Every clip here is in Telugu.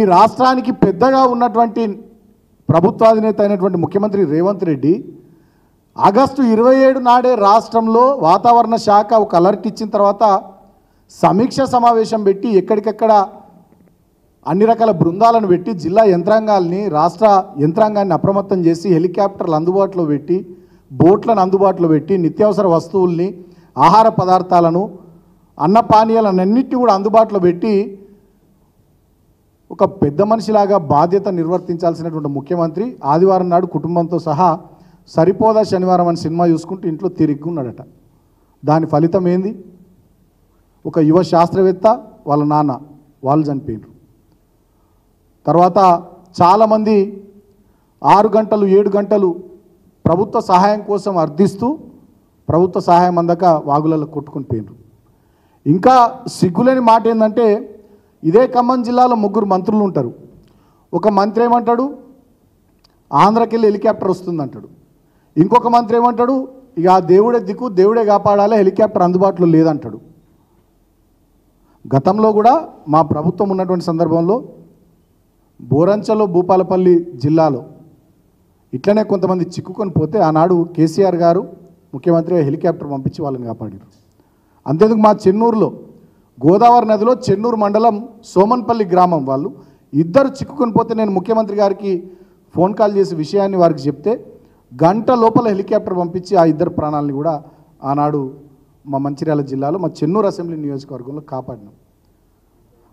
ఈ రాష్ట్రానికి పెద్దగా ఉన్నటువంటి ప్రభుత్వాధినేత అయినటువంటి ముఖ్యమంత్రి రేవంత్ రెడ్డి ఆగస్టు 27 నాడే రాష్ట్రంలో వాతావరణ శాఖ ఒక అలర్ట్ ఇచ్చిన తర్వాత సమీక్ష సమావేశం పెట్టి ఎక్కడికక్కడ అన్ని రకాల బృందాలను పెట్టి జిల్లా యంత్రాంగాల్ని రాష్ట్ర యంత్రాంగాన్ని అప్రమత్తం చేసి హెలికాప్టర్లు అందుబాటులో పెట్టి బోట్లను అందుబాటులో పెట్టి నిత్యావసర వస్తువుల్ని ఆహార పదార్థాలను అన్న పానీయాలన్నింటినీ కూడా అందుబాటులో పెట్టి ఒక పెద్ద మనిషిలాగా బాధ్యత నిర్వర్తించాల్సినటువంటి ముఖ్యమంత్రి ఆదివారం నాడు కుటుంబంతో సహా సరిపోదా శనివారం అని సినిమా చూసుకుంటూ ఇంట్లో తిరిగున్నాడట. దాని ఫలితం ఏంది? ఒక యువ శాస్త్రవేత్త వాళ్ళ నాన్న వాళ్ళు చనిపోయినారు. తర్వాత చాలామంది 6 గంటలు 7 గంటలు ప్రభుత్వ సహాయం కోసం అర్థిస్తూ ప్రభుత్వ సహాయం అందక వాగులలో కొట్టుకుని పోయినారు. ఇంకా సిగ్గులేని మాట ఏంటంటే ఇదే ఖమ్మం జిల్లాలో 3 మంత్రులు ఉంటారు. ఒక మంత్రి ఏమంటాడు, ఆంధ్రాకి వెళ్ళి హెలికాప్టర్ వస్తుందంటాడు. ఇంకొక మంత్రి ఏమంటాడు, ఇక ఆ దేవుడే దిక్కు దేవుడే కాపాడాలి, హెలికాప్టర్ అందుబాటులో లేదంటాడు. గతంలో కూడా మా ప్రభుత్వం ఉన్నటువంటి సందర్భంలో బోరంచలో భూపాలపల్లి జిల్లాలో ఇట్లనే కొంతమంది చిక్కుకొని పోతే ఆనాడు కేసీఆర్ గారు ముఖ్యమంత్రి హెలికాప్టర్ పంపించి వాళ్ళని కాపాడారు. అంతేందుకు మా చెన్నూరులో గోదావరి నదిలో చెన్నూరు మండలం సోమన్పల్లి గ్రామం వాళ్ళు 2 చిక్కుకొని పోతే నేను ముఖ్యమంత్రి గారికి ఫోన్ కాల్ చేసి విషయాన్ని వారికి చెప్తే గంట లోపల హెలికాప్టర్ పంపించి ఆ 2 ప్రాణాలని కూడా ఆనాడు మా మంచిర్యాల జిల్లాలో మా చెన్నూరు అసెంబ్లీ నియోజకవర్గంలో కాపాడినాం.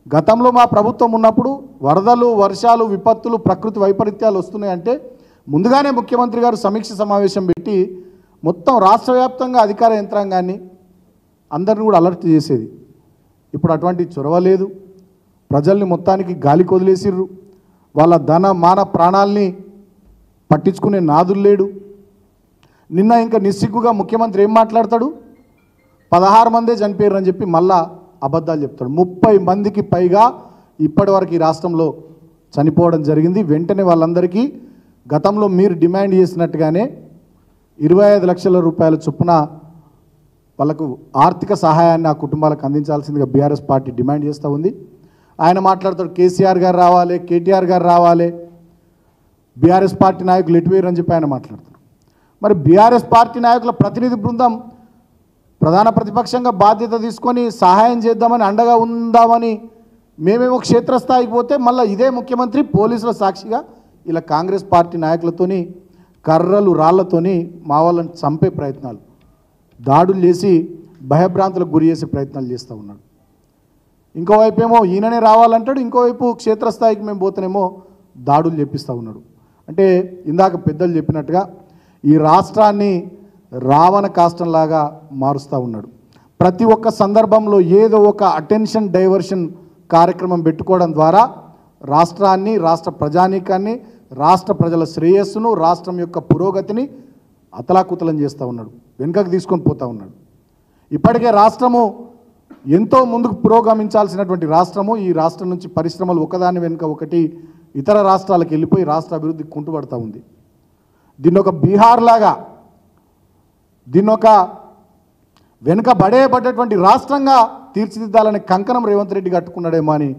గతంలో మా ప్రభుత్వం ఉన్నప్పుడు వరదలు వర్షాలు విపత్తులు ప్రకృతి వైపరీత్యాలు వస్తున్నాయంటే ముందుగానే ముఖ్యమంత్రి గారు సమీక్ష సమావేశం పెట్టి మొత్తం రాష్ట్ర వ్యాప్తంగా అధికార యంత్రాంగాన్ని అందరిని కూడా అలర్ట్ చేసేది. ఇప్పుడు అటువంటి చొరవ లేదు. ప్రజల్ని మొత్తానికి గాలి కొదిలేసిర్రు. వాళ్ళ ధన మాన ప్రాణాలని పట్టించుకునే నాదులు లేడు. నిన్న ఇంకా నిస్సిగ్గుగా ముఖ్యమంత్రి ఏం మాట్లాడతాడు, 16 మందే చనిపోయారు అని చెప్పి మళ్ళా అబద్ధాలు చెప్తాడు. 30 మందికి పైగా ఇప్పటివరకు ఈ రాష్ట్రంలో చనిపోవడం జరిగింది. వెంటనే వాళ్ళందరికీ గతంలో మీరు డిమాండ్ చేసినట్టుగానే 25 లక్షల రూపాయల చొప్పున వాళ్ళకు ఆర్థిక సహాయాన్ని ఆ కుటుంబాలకు అందించాల్సిందిగా బీఆర్ఎస్ పార్టీ డిమాండ్ చేస్తూ ఉంది. ఆయన మాట్లాడతాడు కేసీఆర్ గారు రావాలి, కేటీఆర్ గారు రావాలి, బీఆర్ఎస్ పార్టీ నాయకులు ఎటువేరు అని చెప్పి ఆయన మాట్లాడతారు. మరి బీఆర్ఎస్ పార్టీ నాయకుల ప్రతినిధి బృందం ప్రధాన ప్రతిపక్షంగా బాధ్యత తీసుకొని సహాయం చేద్దామని అండగా ఉందామని మేమేమో క్షేత్రస్థాయికి పోతే మళ్ళీ ఇదే ముఖ్యమంత్రి పోలీసుల సాక్షిగా ఇలా కాంగ్రెస్ పార్టీ నాయకులతోని కర్రలు రాళ్లతోని మా వాళ్ళని చంపే ప్రయత్నాలు, దాడులు చేసి భయభ్రాంతులకు గురి చేసే ప్రయత్నాలు చేస్తూ ఉన్నాడు. ఇంకోవైపు ఏమో ఈయననే రావాలంటాడు, ఇంకోవైపు క్షేత్రస్థాయికి మేము పోతేనేమో దాడులు చేపిస్తూ ఉన్నాడు. అంటే ఇందాక పెద్దలు చెప్పినట్టుగా ఈ రాష్ట్రాన్ని రావణ కాష్టంలాగా మారుస్తూ ఉన్నాడు. ప్రతి ఒక్క సందర్భంలో ఏదో ఒక అటెన్షన్ డైవర్షన్ కార్యక్రమం పెట్టుకోవడం ద్వారా రాష్ట్రాన్ని, రాష్ట్ర ప్రజానీకాన్ని, రాష్ట్ర ప్రజల శ్రేయస్సును, రాష్ట్రం యొక్క పురోగతిని అతలాకుతలం చేస్తూ ఉన్నాడు, వెనుకకు తీసుకొని పోతూ ఉన్నాడు. ఇప్పటికే రాష్ట్రము ఎంతో ముందుకు పురోగమించాల్సినటువంటి రాష్ట్రము, ఈ రాష్ట్రం నుంచి పరిశ్రమలు ఒకదాని వెనుక ఒకటి ఇతర రాష్ట్రాలకు వెళ్ళిపోయి రాష్ట్ర అభివృద్ధికి కుంటుపడుతూ ఉంది. దీన్ని ఒక బీహార్ లాగా, దీన్ని ఒక వెనుకబడేయబడ్డటువంటి రాష్ట్రంగా తీర్చిదిద్దాలనే కంకణం రేవంత్ రెడ్డి కట్టుకున్నాడేమో అని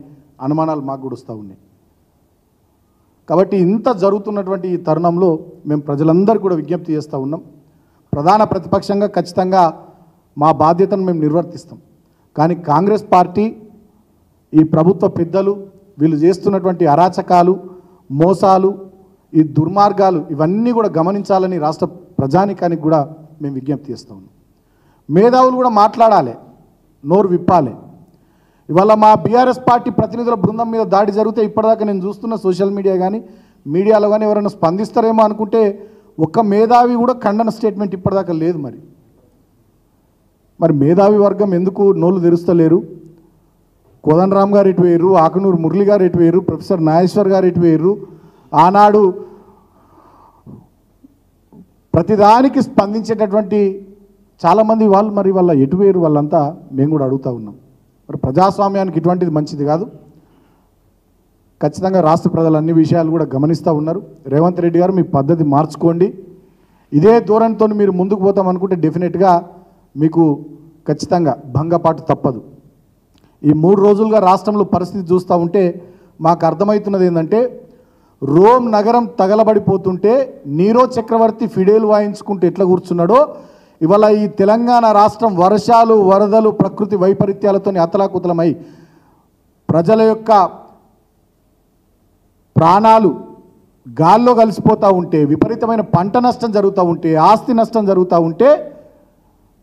అనుమానాలు మాకు కూడా వస్తూ ఉన్నాయి. కాబట్టి ఇంత జరుగుతున్నటువంటి ఈ తరుణంలో మేము ప్రజలందరూ కూడా విజ్ఞప్తి చేస్తూ ఉన్నాం. ప్రధాన ప్రతిపక్షంగా ఖచ్చితంగా మా బాధ్యతను మేము నిర్వర్తిస్తాం. కానీ కాంగ్రెస్ పార్టీ, ఈ ప్రభుత్వ పెద్దలు వీళ్ళు చేస్తున్నటువంటి అరాచకాలు, మోసాలు, ఈ దుర్మార్గాలు ఇవన్నీ కూడా గమనించాలని రాష్ట్ర ప్రజానికానికి కూడా మేము విజ్ఞప్తి చేస్తూ ఉన్నాం. మేధావులు కూడా మాట్లాడాలి, నోరు విప్పాలి. ఇవాళ మా బీఆర్ఎస్ పార్టీ ప్రతినిధుల బృందం మీద దాడి జరిగితే ఇప్పటిదాకా నేను చూస్తున్న సోషల్ మీడియా కానీ మీడియాలో కానీ ఎవరైనా స్పందిస్తారేమో అనుకుంటే ఒక్క మేధావి కూడా ఖండన స్టేట్మెంట్ ఇప్పటిదాకా లేదు. మరి మేధావి వర్గం ఎందుకు నోళ్ళు తెరుస్తలేరు? కోదండరామ్ గారు ఎటు వేయరు, ఆకునూరు మురళి గారు ఎటు వేయరు, ప్రొఫెసర్ నాగేశ్వర్ గారు ఎటు వేయరు, ఆనాడు ప్రతిదానికి స్పందించేటటువంటి చాలామంది వాళ్ళు మరి వాళ్ళ ఎటు వేయరు? వాళ్ళంతా మేము కూడా అడుగుతూ ఉన్నాం. మరి ప్రజాస్వామ్యానికి ఇటువంటిది మంచిది కాదు. ఖచ్చితంగా రాష్ట్ర ప్రజలు అన్ని విషయాలు కూడా గమనిస్తూ ఉన్నారు. రేవంత్ రెడ్డి గారు మీ పద్ధతి మార్చుకోండి. ఇదే ధోరణితో మీరు ముందుకు పోతామనుకుంటే డెఫినెట్గా మీకు ఖచ్చితంగా భంగపాటు తప్పదు. ఈ 3 రోజులుగా రాష్ట్రంలో పరిస్థితి చూస్తూ ఉంటే మాకు అర్థమవుతున్నది ఏంటంటే రోమ్ నగరం తగలబడిపోతుంటే నీరో చక్రవర్తి ఫిడేలు వాయించుకుంటూ ఎట్లా కూర్చున్నాడో ఇవాళ ఈ తెలంగాణ రాష్ట్రం వర్షాలు వరదలు ప్రకృతి వైపరీత్యాలతో అతలాకుతలమై ప్రజల యొక్క ప్రాణాలు గాల్లో కలిసిపోతూ ఉంటే విపరీతమైన పంట నష్టం జరుగుతూ ఉంటే ఆస్తి నష్టం జరుగుతూ ఉంటే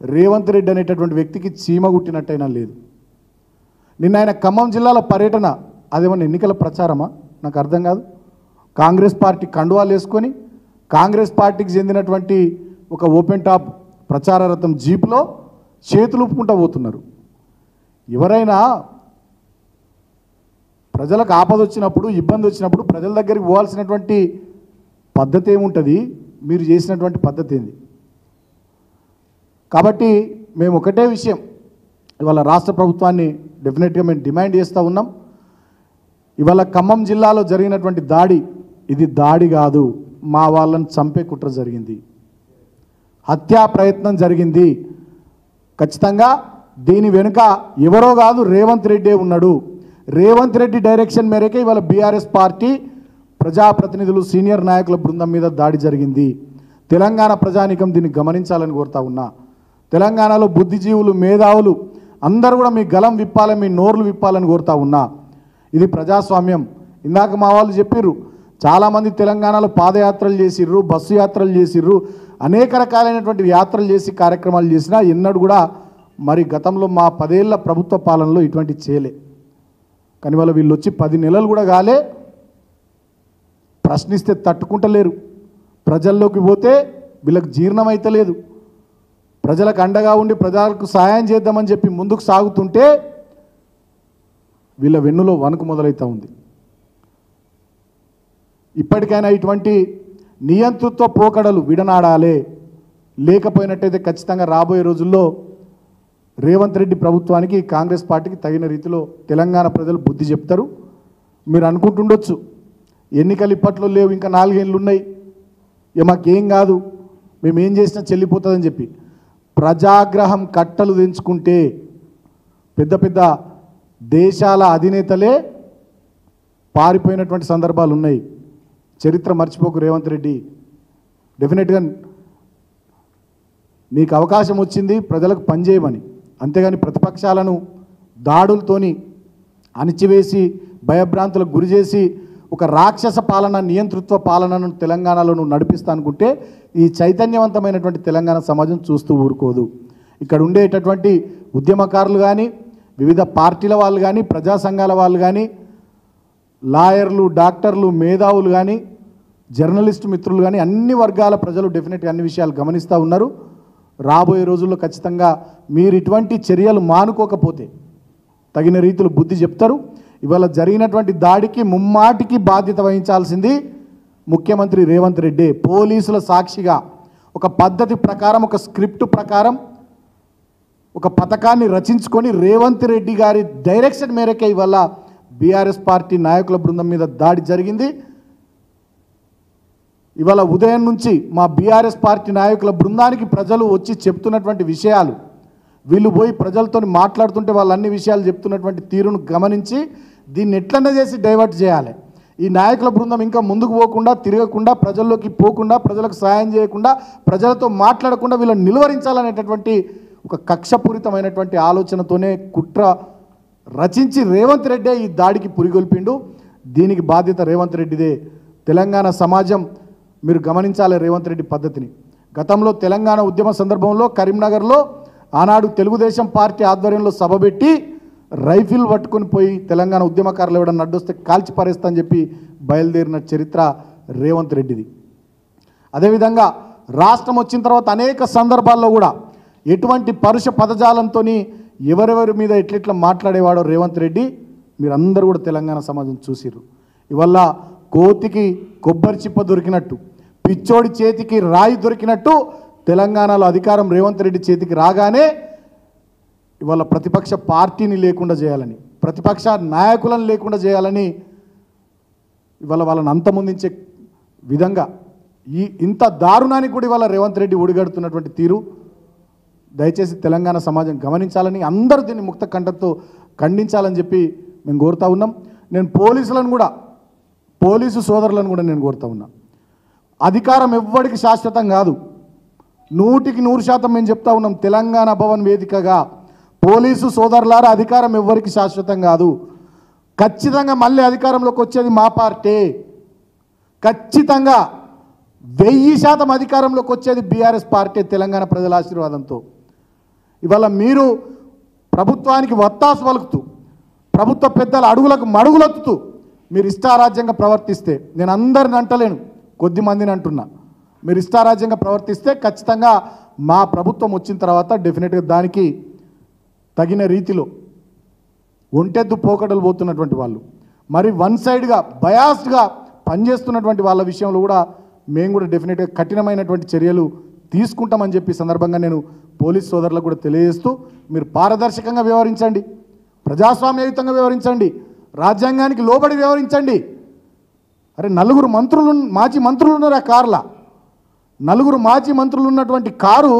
రేవంత్ రెడ్డి అనేటటువంటి వ్యక్తికి చీమ గుట్టినట్టయినా లేదు. నిన్న ఆయన ఖమ్మం జిల్లాలో పర్యటన అదేమన్నా ఎన్నికల ప్రచారమా? నాకు అర్థం కాదు. కాంగ్రెస్ పార్టీ కండువాలు వేసుకొని కాంగ్రెస్ పార్టీకి చెందినటువంటి ఒక ఓపెన్ టాప్ ప్రచార రథం జీప్లో చేతులు ఊపుకుంటూ పోతున్నారు. ఎవరైనా ప్రజలకు ఆపద వచ్చినప్పుడు ఇబ్బంది వచ్చినప్పుడు ప్రజల దగ్గరికి పోవాల్సినటువంటి పద్ధతి ఏముంటుంది? మీరు చేసినటువంటి పద్ధతి ఏంది? కాబట్టి మేము ఒకటే విషయం ఇవాళ రాష్ట్ర ప్రభుత్వాన్ని డెఫినెట్గా మేము డిమాండ్ చేస్తూ ఉన్నాం. ఇవాళ ఖమ్మం జిల్లాలో జరిగినటువంటి దాడి ఇది దాడి కాదు, మా వాళ్ళని చంపే కుట్ర జరిగింది, హత్యా ప్రయత్నం జరిగింది. ఖచ్చితంగా దీని వెనుక ఎవరో కాదు రేవంత్ రెడ్డే ఉన్నాడు. రేవంత్ రెడ్డి డైరెక్షన్ మేరకే ఇవాళ బీఆర్ఎస్ పార్టీ ప్రజాప్రతినిధులు సీనియర్ నాయకుల బృందం మీద దాడి జరిగింది. తెలంగాణ ప్రజానీకం దీన్ని గమనించాలని కోరుతా ఉన్నా. తెలంగాణలో బుద్ధిజీవులు మేధావులు అందరూ కూడా మీ గలం విప్పాలని మీ నోర్లు విప్పాలని కోరుతా ఉన్నా. ఇది ప్రజాస్వామ్యం. ఇందాక మా వాళ్ళు చెప్పిర్రు చాలామంది తెలంగాణలో పాదయాత్రలు చేసిర్రు, బస్సు యాత్రలు చేసిర్రు, అనేక రకాలైనటువంటి యాత్రలు చేసి కార్యక్రమాలు చేసినా ఎన్నడూ కూడా మరి గతంలో మా 10 ఏళ్ల ప్రభుత్వ పాలనలో ఇటువంటి చేయలే. కానీ వాళ్ళు వీళ్ళు వచ్చి 10 నెలలు కూడా కాలే, ప్రశ్నిస్తే తట్టుకుంటలేరు. ప్రజల్లోకి పోతే వీళ్ళకి జీర్ణమైతలేదు. ప్రజలకు అండగా ఉండి ప్రజలకు సహాయం చేద్దామని చెప్పి ముందుకు సాగుతుంటే వీళ్ళ వెన్నులో వణుకు మొదలవుతూ ఉంది. ఇప్పటికైనా ఇటువంటి నియంతృత్వ పోకడలు విడనాడాలే. లేకపోయినట్టయితే ఖచ్చితంగా రాబోయే రోజుల్లో రేవంత్ రెడ్డి ప్రభుత్వానికి కాంగ్రెస్ పార్టీకి తగిన రీతిలో తెలంగాణ ప్రజలు బుద్ధి చెప్తారు. మీరు అనుకుంటుండొచ్చు ఎన్నికలు ఇప్పట్లో లేవు, ఇంకా 4 ఏళ్ళు ఉన్నాయి, ఇక మాకేం కాదు, మేము ఏం చేసినా చెల్లిపోతుందని చెప్పి ప్రజాగ్రహం కట్టలు తెంచుకుంటే పెద్ద పెద్ద దేశాల అధినేతలే పారిపోయినటువంటి సందర్భాలు ఉన్నాయి. చరిత్ర మర్చిపోకు రేవంత్ రెడ్డి. డెఫినెట్గా నీకు అవకాశం వచ్చింది ప్రజలకు పనిచేయమని, అంతేగాని ప్రతిపక్షాలను దాడులతోని అణిచివేసి భయభ్రాంతులకు గురి చేసి ఒక రాక్షస పాలన నియంతృత్వ పాలనను తెలంగాణలో నువ్వు నడిపిస్తా అనుకుంటే ఈ చైతన్యవంతమైనటువంటి తెలంగాణ సమాజం చూస్తూ ఊరుకోదు. ఇక్కడ ఉండేటటువంటి ఉద్యమకారులు కానీ వివిధ పార్టీల వాళ్ళు కానీ ప్రజా సంఘాల వాళ్ళు కానీ లాయర్లు డాక్టర్లు మేధావులు కానీ జర్నలిస్టు మిత్రులు కానీ అన్ని వర్గాల ప్రజలు డెఫినెట్గా అన్ని విషయాలు గమనిస్తూ ఉన్నారు. రాబోయే రోజుల్లో ఖచ్చితంగా మీరు ఇటువంటి చర్యలు మానుకోకపోతే తగిన రీతిలో బుద్ధి చెప్తారు. ఇవాళ జరిగినటువంటి దాడికి ముమ్మాటికి బాధ్యత వహించాల్సింది ముఖ్యమంత్రి రేవంత్ రెడ్డి. పోలీసుల సాక్షిగా ఒక పద్ధతి ప్రకారం ఒక స్క్రిప్ట్ ప్రకారం ఒక పథకాన్ని రచించుకొని రేవంత్ రెడ్డి గారి డైరెక్షన్ మేరకే ఇవాళ బీఆర్ఎస్ పార్టీ నాయకుల బృందం మీద దాడి జరిగింది. ఇవాళ ఉదయం నుంచి మా బీఆర్ఎస్ పార్టీ నాయకుల బృందానికి ప్రజలు వచ్చి చెప్తున్నటువంటి విషయాలు, వీళ్ళు పోయి ప్రజలతో మాట్లాడుతుంటే వాళ్ళు అన్ని విషయాలు చెప్తున్నటువంటి తీరును గమనించి దీన్ని ఎట్లన్నా చేసి డైవర్ట్ చేయాలి. ఈ నాయకుల బృందం ఇంకా ముందుకు పోకుండా తిరగకుండా ప్రజల్లోకి పోకుండా ప్రజలకు సహాయం చేయకుండా ప్రజలతో మాట్లాడకుండా వీళ్ళని నిలువరించాలనేటటువంటి ఒక కక్షపూరితమైనటువంటి ఆలోచనతోనే కుట్ర రచించి రేవంత్ రెడ్డే ఈ దాడికి పురిగొల్పిండు. దీనికి బాధ్యత రేవంత్ రెడ్డిదే. తెలంగాణ సమాజం మీరు గమనించాలి రేవంత్ రెడ్డి పద్ధతిని. గతంలో తెలంగాణ ఉద్యమ సందర్భంలో కరీంనగర్లో ఆనాడు తెలుగుదేశం పార్టీ ఆధ్వర్యంలో సభ పెట్టి రైఫిల్ పట్టుకొని పోయి తెలంగాణ ఉద్యమకారులు ఎవడన్నా అడ్డొస్తే కాల్చి పారేస్తా అని చెప్పి బయలుదేరిన చరిత్ర రేవంత్ రెడ్డిది. అదేవిధంగా రాష్ట్రం వచ్చిన తర్వాత అనేక సందర్భాల్లో కూడా ఎటువంటి పరుష పదజాలంతో ఎవరెవరి మీద ఎట్లెట్లా మాట్లాడేవాడో రేవంత్ రెడ్డి మీరందరూ కూడా తెలంగాణ సమాజం చూసిర్రు. ఇవల్ల కోతికి కొబ్బరి చిప్ప దొరికినట్టు పిచ్చోడి చేతికి రాయి దొరికినట్టు తెలంగాణలో అధికారం రేవంత్ రెడ్డి చేతికి రాగానే ఇవాళ ప్రతిపక్ష పార్టీని లేకుండా చేయాలని ప్రతిపక్ష నాయకులను లేకుండా చేయాలని ఇవాళ వాళ్ళని అంతమొందించే విధంగా ఇంత దారుణానికి కూడా ఇవాళ రేవంత్ రెడ్డి ఒడిగడుతున్నటువంటి తీరు దయచేసి తెలంగాణ సమాజం గమనించాలని అందరూ దీన్ని ముక్త కంఠంతో ఖండించాలని చెప్పి మేము కోరుతా ఉన్నాం. నేను పోలీసు సోదరులను కూడా నేను కోరుతా ఉన్నా, అధికారం ఎవ్వడికి శాశ్వతం కాదు. 100% మేము చెప్తా ఉన్నాం. తెలంగాణ భవన్ వేదికగా పోలీసు సోదరులారా, అధికారం ఎవ్వరికి శాశ్వతం కాదు. ఖచ్చితంగా మళ్ళీ అధికారంలోకి వచ్చేది మా పార్టీ. ఖచ్చితంగా 1000% అధికారంలోకి వచ్చేది బీఆర్ఎస్ పార్టీ తెలంగాణ ప్రజల ఆశీర్వాదంతో. ఇవాళ మీరు ప్రభుత్వానికి వత్తాసు పలుకుతూ, ప్రభుత్వ పెద్దల అడుగులకు మడుగులొత్తుతూ మీరు ఇష్టారాజ్యంగా ప్రవర్తిస్తే, నేను అందరిని అంటలేను, కొద్ది మందిని అంటున్నా, మీరు ఇష్టారాజ్యంగా ప్రవర్తిస్తే ఖచ్చితంగా మా ప్రభుత్వం వచ్చిన తర్వాత డెఫినెట్గా దానికి తగిన రీతిలో ఒంటెద్దు పోకడలు పోతున్నటువంటి వాళ్ళు, మరి వన్ సైడ్గా బయాస్డ్గా పనిచేస్తున్నటువంటి వాళ్ళ విషయంలో కూడా మేము కూడా డెఫినెట్గా కఠినమైనటువంటి చర్యలు తీసుకుంటామని చెప్పి సందర్భంగా నేను పోలీస్ సోదరులకు కూడా తెలియజేస్తూ, మీరు పారదర్శకంగా వ్యవహరించండి, ప్రజాస్వామ్యయుతంగా వ్యవహరించండి, రాజ్యాంగానికి లోబడి వ్యవహరించండి. అరే మాజీ మంత్రులు ఉన్నారు ఆ కార్లా. 4 మాజీ మంత్రులు ఉన్నటువంటి కారు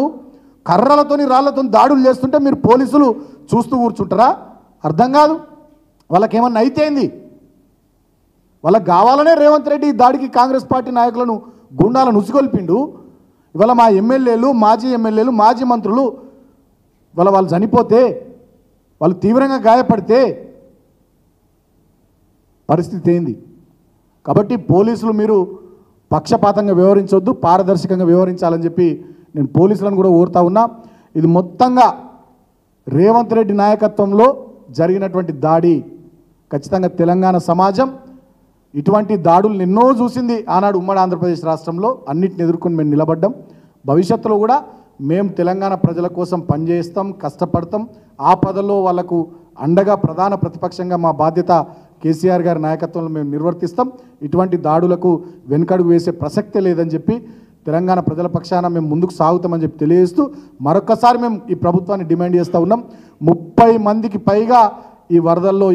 కర్రలతోని రాళ్లతో దాడులు చేస్తుంటే మీరు పోలీసులు చూస్తూ కూర్చుంటారా? అర్థం కాదు. వాళ్ళకేమన్నా అయితేంది? వాళ్ళకి కావాలనే రేవంత్ రెడ్డి దాడికి కాంగ్రెస్ పార్టీ నాయకులను గుండాలను ఉసిగొల్పిండు. ఇవాళ మా ఎమ్మెల్యేలు, మాజీ ఎమ్మెల్యేలు, మాజీ మంత్రులు వాళ్ళు చనిపోతే, వాళ్ళు తీవ్రంగా గాయపడితే పరిస్థితి ఏంది? కాబట్టి పోలీసులు మీరు పక్షపాతంగా వ్యవహరించొద్దు, పారదర్శకంగా వ్యవహరించాలని చెప్పి నేను పోలీసులను కూడా కోరుతా ఉన్నా. ఇది మొత్తంగా రేవంత్ రెడ్డి నాయకత్వంలో జరిగినటువంటి దాడి. ఖచ్చితంగా తెలంగాణ సమాజం ఇటువంటి దాడులు ఎన్నో చూసింది. ఆనాడు ఉమ్మడి ఆంధ్రప్రదేశ్ రాష్ట్రంలో అన్నిటిని ఎదుర్కొని మేము నిలబడ్డాం. భవిష్యత్తులో కూడా మేము తెలంగాణ ప్రజల కోసం పనిచేస్తాం, కష్టపడతాం. ఆపదలో వాళ్లకు అండగా ప్రధాన ప్రతిపక్షంగా మా బాధ్యత కేసీఆర్ గారి నాయకత్వంలో మేము నిర్వర్తిస్తాం. ఇటువంటి దాడులకు వెనుకడుగు వేసే ప్రసక్తే లేదని చెప్పి తెలంగాణ ప్రజల పక్షాన మేము ముందుకు సాగుతామని చెప్పి తెలియజేస్తూ, మరొకసారి మేము ఈ ప్రభుత్వాన్ని డిమాండ్ చేస్తూ ఉన్నాం. 30 మందికి పైగా ఈ వరదల్లో,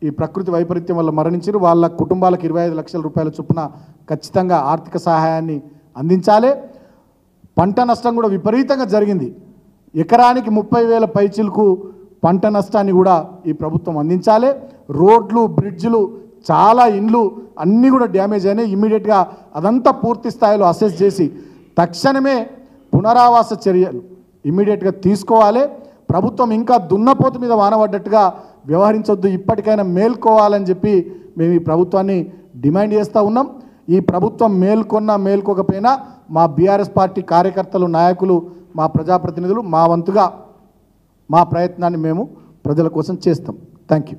ఈ ప్రకృతి వైపరీత్యం వల్ల మరణించారు. వాళ్ళ కుటుంబాలకు 25 లక్షల రూపాయల చొప్పున ఖచ్చితంగా ఆర్థిక సహాయాన్ని అందించాలి. పంట నష్టం కూడా విపరీతంగా జరిగింది. ఎకరానికి 30,000 పైచిలకు పంట నష్టాన్ని కూడా ఈ ప్రభుత్వం అందించాలి. రోడ్లు, బ్రిడ్జ్లు, చాలా ఇండ్లు అన్నీ కూడా డ్యామేజ్ అయినాయి. ఇమ్మీడియట్గా అదంతా పూర్తి స్థాయిలో అసెస్ చేసి తక్షణమే పునరావాస చర్యలు ఇమ్మీడియట్గా తీసుకోవాలి. ప్రభుత్వం ఇంకా దున్నపోతు మీద వానబడ్డట్టుగా వ్యవహరించొద్దు, ఇప్పటికైనా మేల్కోవాలని చెప్పి మేము ఈ ప్రభుత్వాన్ని డిమాండ్ చేస్తూ ఉన్నాం. ఈ ప్రభుత్వం మేల్కోకపోయినా మా బీఆర్ఎస్ పార్టీ కార్యకర్తలు, నాయకులు, మా ప్రజాప్రతినిధులు మా వంతుగా మా ప్రయత్నాన్ని మేము ప్రజల కోసం చేస్తాం. Thank you.